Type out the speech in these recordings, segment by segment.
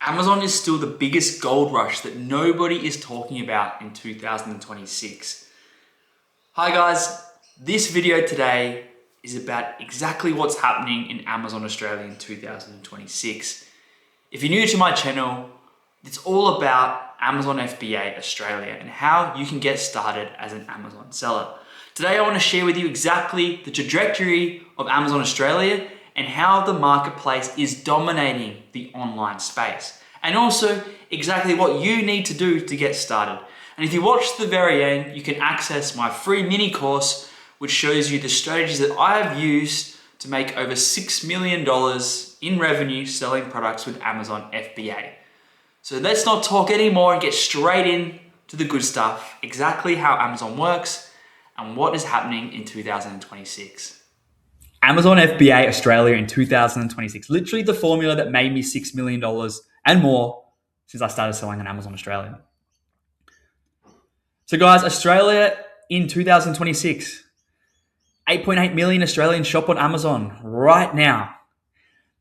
Amazon is still the biggest gold rush that nobody is talking about in 2026. Hi guys, this video today is about exactly what's happening in Amazon Australia in 2026. If you're new to my channel, it's all about Amazon FBA Australia and how you can get started as an Amazon seller. Today I want to share with you exactly the trajectory of Amazon Australia and how the marketplace is dominating the online space. And also exactly what you need to do to get started. And if you watch to the very end, you can access my free mini course, which shows you the strategies that I have used to make over $6 million in revenue selling products with Amazon FBA. So let's not talk anymore and get straight in to the good stuff, exactly how Amazon works and what is happening in 2026. Amazon FBA Australia in 2026, literally the formula that made me $6 million and more since I started selling on Amazon Australia. So guys, Australia in 2026, 8.8 million Australians shop on Amazon right now.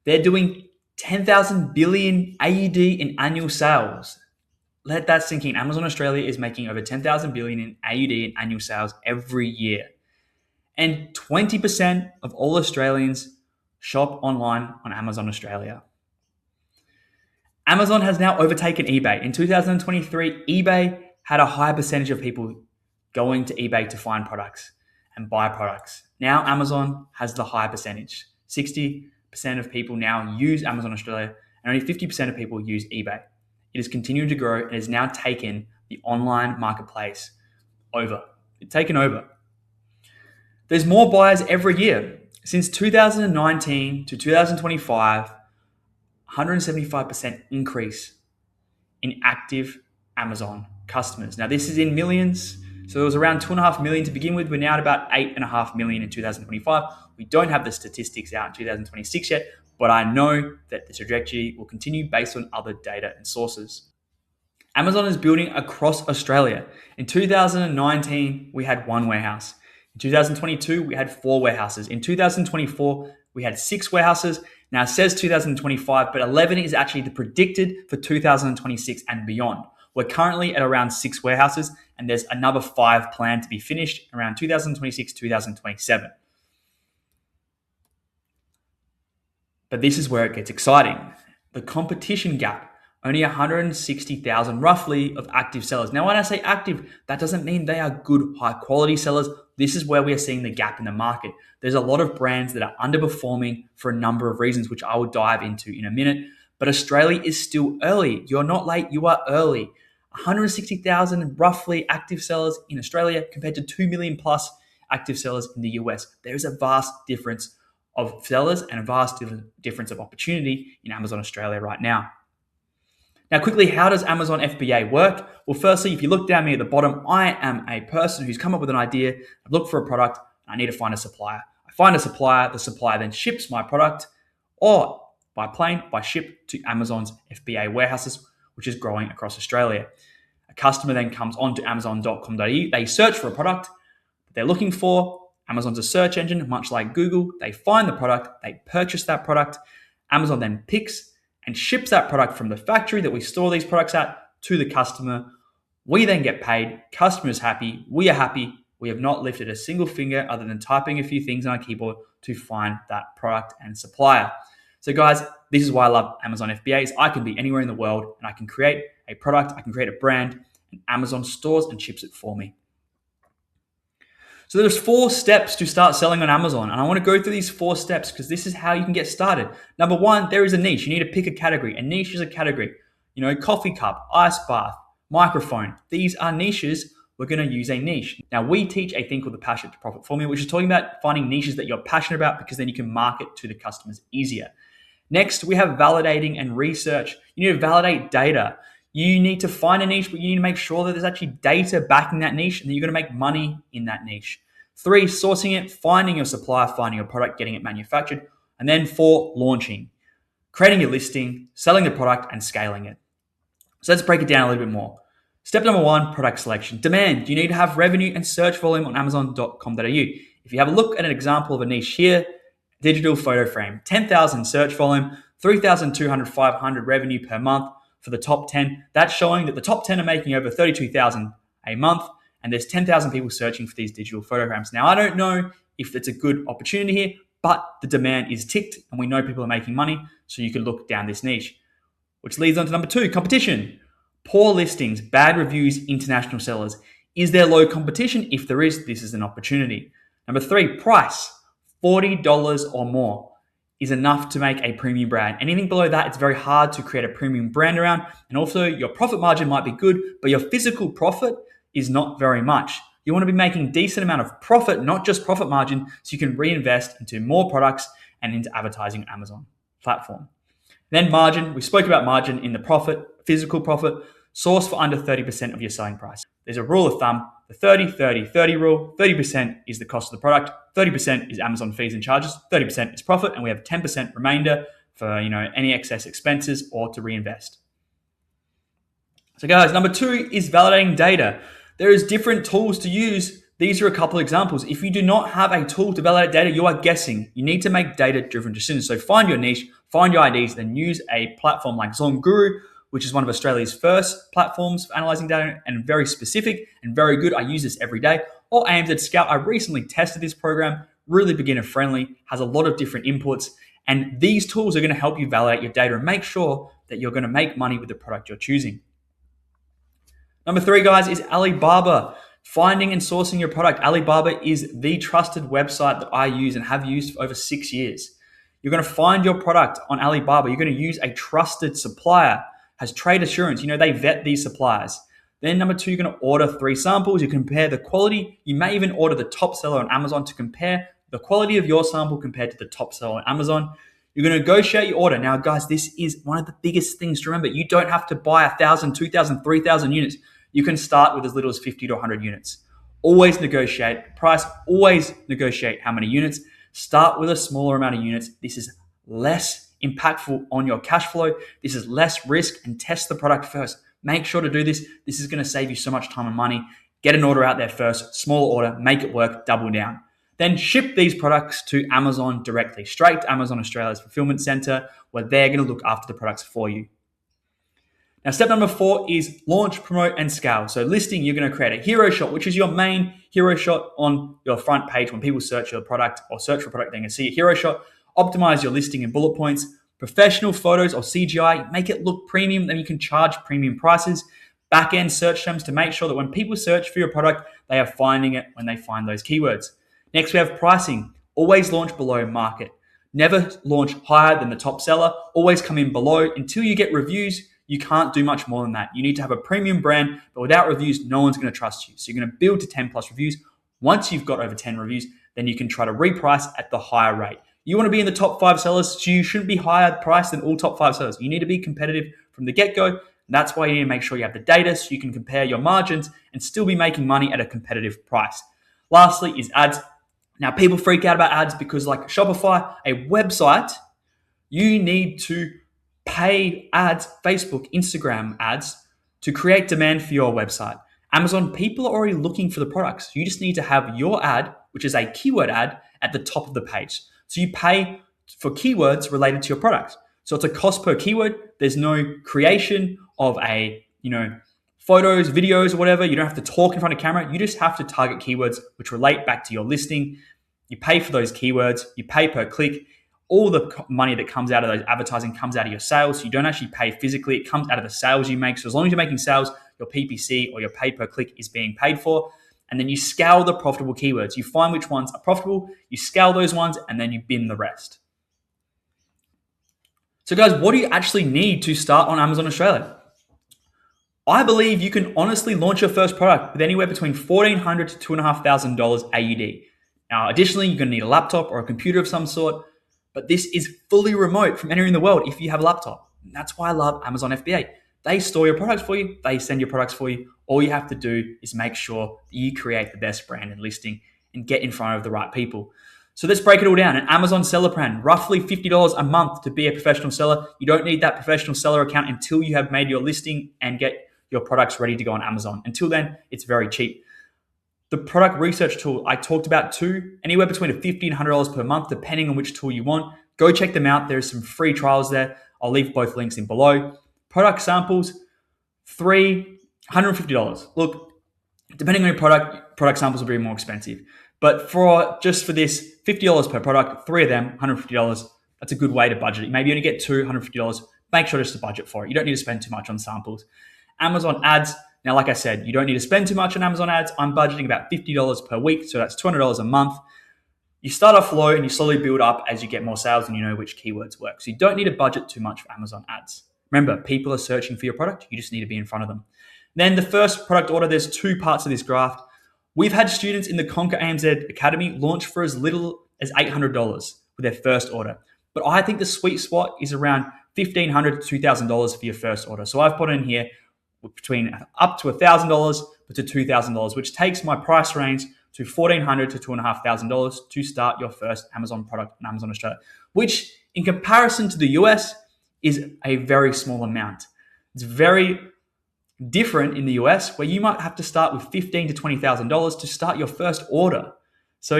They're doing 10,000 billion AUD in annual sales. Let that sink in. Amazon Australia is making over 10,000 billion in AUD in annual sales every year. And 20% of all Australians shop online on Amazon Australia. Amazon has now overtaken eBay. In 2023, eBay had a high percentage of people going to eBay to find products and buy products. Now Amazon has the high percentage. 60% of people now use Amazon Australia and only 50% of people use eBay. It is continuing to grow and has now taken the online marketplace over. It's taken over. There's more buyers every year. Since 2019 to 2025, 175% increase in active Amazon customers. Now this is in millions. So it was around 2.5 million to begin with. We're now at about 8.5 million in 2025. We don't have the statistics out in 2026 yet, but I know that the trajectory will continue based on other data and sources. Amazon is building across Australia. In 2019, we had one warehouse. In 2022, we had 4 warehouses. In 2024, we had 6 warehouses. Now it says 2025, but 11 is actually the predicted for 2026 and beyond. We're currently at around 6 warehouses, and there's another 5 planned to be finished around 2026, 2027. But this is where it gets exciting. The competition gap. Only 160,000 roughly of active sellers. Now, when I say active, that doesn't mean they are good, high quality sellers. This is where we are seeing the gap in the market. There's a lot of brands that are underperforming for a number of reasons, which I will dive into in a minute. But Australia is still early. You're not late, you are early. 160,000 roughly active sellers in Australia compared to 2 million plus active sellers in the US. There is a vast difference of sellers and a vast difference of opportunity in Amazon Australia right now. Now, quickly, how does Amazon FBA work? Well, firstly, if you look down here at the bottom, I am a person who's come up with an idea. I look for a product, and I need to find a supplier. I find a supplier, the supplier then ships my product, or by plane, by ship to Amazon's FBA warehouses, which is growing across Australia. A customer then comes onto amazon.com.au. They search for a product that they're looking for. Amazon's a search engine, much like Google. They find the product, they purchase that product. Amazon then picks and ships that product from the factory that we store these products at to the customer. We then get paid. Customer is happy. We are happy. We have not lifted a single finger other than typing a few things on our keyboard to find that product and supplier. So guys, this is why I love Amazon FBAs. I can be anywhere in the world and I can create a product, I can create a brand, and Amazon stores and ships it for me. So there's 4 steps to start selling on Amazon. And I want to go through these 4 steps because this is how you can get started. Number 1, there is a niche. You need to pick a category. A niche is a category. Coffee cup, ice bath, microphone. These are niches. We're going to use a niche. Now we teach a thing called the passion to profit formula, which is talking about finding niches that you're passionate about because then you can market to the customers easier. Next, we have validating and research. You need to validate data. You need to find a niche, but you need to make sure that there's actually data backing that niche and that you're going to make money in that niche. 3, sourcing it, finding your supplier, finding your product, getting it manufactured. And then 4, launching, creating your listing, selling the product, and scaling it. So let's break it down a little bit more. Step number 1, product selection. Demand. You need to have revenue and search volume on amazon.com.au. If you have a look at an example of a niche here, digital photo frame, 10,000 search volume, $3,200, $500 revenue per month for the top 10. That's showing that the top 10 are making over $32,000 a month, and there's 10,000 people searching for these digital photograms. Now, I don't know if it's a good opportunity here, but the demand is ticked, and we know people are making money, so you could look down this niche. Which leads on to number 2, competition. Poor listings, bad reviews, international sellers. Is there low competition? If there is, this is an opportunity. Number 3, price. $40 or more is enough to make a premium brand. Anything below that, it's very hard to create a premium brand around. And also, your profit margin might be good, but your physical profit is not very much. You want to be making decent amount of profit, not just profit margin, so you can reinvest into more products and into advertising on Amazon platform. Then margin, we spoke about margin in the profit, physical profit, source for under 30% of your selling price. There's a rule of thumb, the 30-30-30 rule. 30% is the cost of the product, 30% is Amazon fees and charges, 30% is profit, and we have 10% remainder for any excess expenses or to reinvest. So guys, number 2 is validating data. There is different tools to use. These are a couple examples. If you do not have a tool to validate data, you are guessing. You need to make data-driven decisions. So find your niche, find your IDs, then use a platform like ZonGuru, which is one of Australia's first platforms for analyzing data and very specific and very good. I use this every day. Or ANZ Scout. I recently tested this program, really beginner friendly, has a lot of different inputs. And these tools are going to help you validate your data and make sure that you're going to make money with the product you're choosing. Number 3, guys, is Alibaba. Finding and sourcing your product. Alibaba is the trusted website that I use and have used for over 6 years. You're going to find your product on Alibaba. You're going to use a trusted supplier, has trade assurance. They vet these suppliers. Then number 2, you're going to order 3 samples. You compare the quality. You may even order the top seller on Amazon to compare the quality of your sample compared to the top seller on Amazon. You're going to negotiate your order. Now, guys, this is one of the biggest things to remember. You don't have to buy 1,000, 2,000, 3,000 units. You can start with as little as 50 to 100 units. Always negotiate price. Always negotiate how many units. Start with a smaller amount of units. This is less impactful on your cash flow. This is less risk, and test the product first. Make sure to do this. This is going to save you so much time and money. Get an order out there first, small order, make it work, double down. Then ship these products to Amazon directly, straight to Amazon Australia's fulfillment center, where they're going to look after the products for you. Now, step number 4 is launch, promote, and scale. So listing, you're going to create a hero shot, which is your main hero shot on your front page. When people search your product or search for a product, they can see a hero shot. Optimize your listing and bullet points. Professional photos or CGI, make it look premium, then you can charge premium prices. Back-end search terms to make sure that when people search for your product, they are finding it when they find those keywords. Next, we have pricing. Always launch below market. Never launch higher than the top seller. Always come in below. Until you get reviews, you can't do much more than that. You need to have a premium brand, but without reviews, no one's going to trust you. So you're going to build to 10 plus reviews. Once you've got over 10 reviews, then you can try to reprice at the higher rate. You want to be in the top 5 sellers, so you shouldn't be higher priced than all top 5 sellers. You need to be competitive from the get-go. And that's why you need to make sure you have the data so you can compare your margins and still be making money at a competitive price. Lastly is ads. Now, people freak out about ads because, like Shopify, a website, you need to pay ads, Facebook, Instagram ads, to create demand for your website. Amazon, people are already looking for the products. You just need to have your ad, which is a keyword ad, at the top of the page. So you pay for keywords related to your product. So it's a cost per keyword. There's no creation of photos, videos, or whatever. You don't have to talk in front of camera. You just have to target keywords which relate back to your listing. You pay for those keywords. You pay per click. All the money that comes out of those advertising comes out of your sales. So you don't actually pay physically. It comes out of the sales you make. So as long as you're making sales, your PPC or your pay per click is being paid for. And then you scale the profitable keywords. You find which ones are profitable, you scale those ones, and then you bin the rest. So guys, what do you actually need to start on Amazon Australia? I believe you can honestly launch your first product with anywhere between $1,400 to $2,500 AUD. Now, additionally, you're going to need a laptop or a computer of some sort, but this is fully remote from anywhere in the world if you have a laptop. And that's why I love Amazon FBA. They store your products for you. They send your products for you. All you have to do is make sure that you create the best brand and listing and get in front of the right people. So let's break it all down. An Amazon seller plan, roughly $50 a month to be a professional seller. You don't need that professional seller account until you have made your listing and get your products ready to go on Amazon. Until then, it's very cheap. The product research tool I talked about too, anywhere between $50 and $100 per month, depending on which tool you want. Go check them out. There's some free trials there. I'll leave both links in below. Product samples, $150. Look, depending on your product samples will be more expensive. But for this $50 per product, 3 of them, $150, that's a good way to budget it. Maybe you only get two, $150. Make sure just to budget for it. You don't need to spend too much on samples. Amazon ads. Now, like I said, you don't need to spend too much on Amazon ads. I'm budgeting about $50 per week, so that's $200 a month. You start off low and you slowly build up as you get more sales and you know which keywords work. So you don't need to budget too much for Amazon ads. Remember, people are searching for your product. You just need to be in front of them. Then the first product order, there's 2 parts of this graph. We've had students in the Conquer AMZ Academy launch for as little as $800 with their first order. But I think the sweet spot is around $1,500 to $2,000 for your first order. So I've put in here between up to $1,000 to $2,000, which takes my price range to $1,400 to $2,500 to start your first Amazon product in Amazon Australia, which in comparison to the US is a very small amount. It's very different in the US where you might have to start with $15,000 to $20,000 to start your first order. So,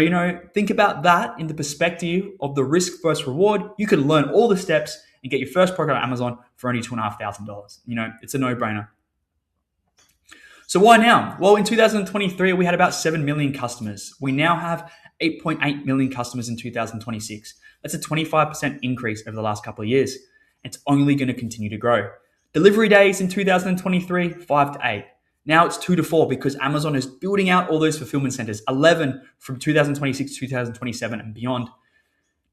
think about that in the perspective of the risk versus reward. You could learn all the steps and get your first product on Amazon for only $2,500. It's a no-brainer. So why now? Well, in 2023, we had about 7 million customers. We now have 8.8 million customers in 2026. That's a 25% increase over the last couple of years. It's only going to continue to grow. Delivery days in 2023, 5 to 8. Now it's 2 to 4 because Amazon is building out all those fulfillment centers, 11 from 2026 to 2027 and beyond.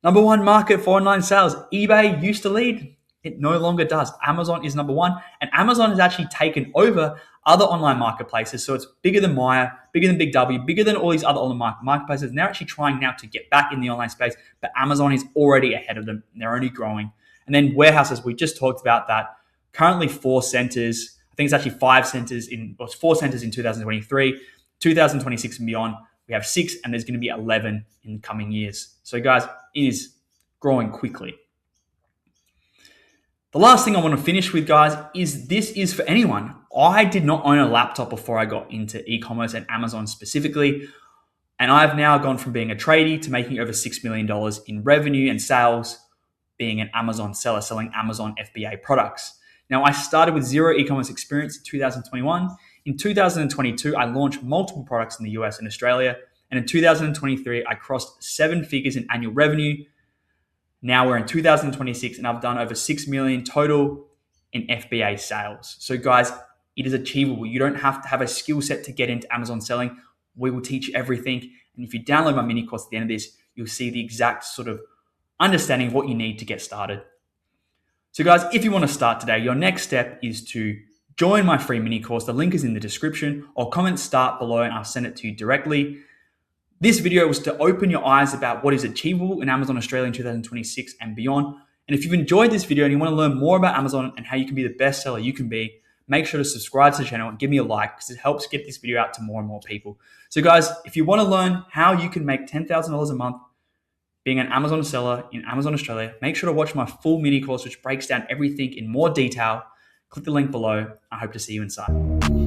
Number 1 market for online sales. eBay used to lead. It no longer does. Amazon is number 1, and Amazon has actually taken over other online marketplaces. So it's bigger than Maya, bigger than Big W, bigger than all these other online marketplaces. And they're actually trying now to get back in the online space, but Amazon is already ahead of them. And they're only growing. And then warehouses, we just talked about that. Currently 4 centers. I think it's actually 5 centers it's 4 centers in 2023, 2026 and beyond. We have 6, and there's going to be 11 in the coming years. So guys, it is growing quickly. The last thing I want to finish with, guys, is this is for anyone. I did not own a laptop before I got into e-commerce and Amazon specifically. And I've now gone from being a tradie to making over $6 million in revenue and sales, being an Amazon seller, selling Amazon FBA products. Now, I started with 0 e-commerce experience in 2021. In 2022, I launched multiple products in the US and Australia. And in 2023, I crossed 7 figures in annual revenue. Now we're in 2026 and I've done over 6 million total in FBA sales. So guys, it is achievable. You don't have to have a skill set to get into Amazon selling. We will teach you everything. And if you download my mini course at the end of this, you'll see the exact sort of understanding of what you need to get started. So guys, if you want to start today, your next step is to join my free mini course. The link is in the description, or comment start below and I'll send it to you directly. This video was to open your eyes about what is achievable in Amazon Australia in 2026 and beyond. And if you've enjoyed this video and you want to learn more about Amazon and how you can be the best seller you can be, make sure to subscribe to the channel and give me a like because it helps get this video out to more and more people. So guys, if you want to learn how you can make $10,000 a month being an Amazon seller in Amazon Australia, make sure to watch my full mini course, which breaks down everything in more detail. Click the link below. I hope to see you inside.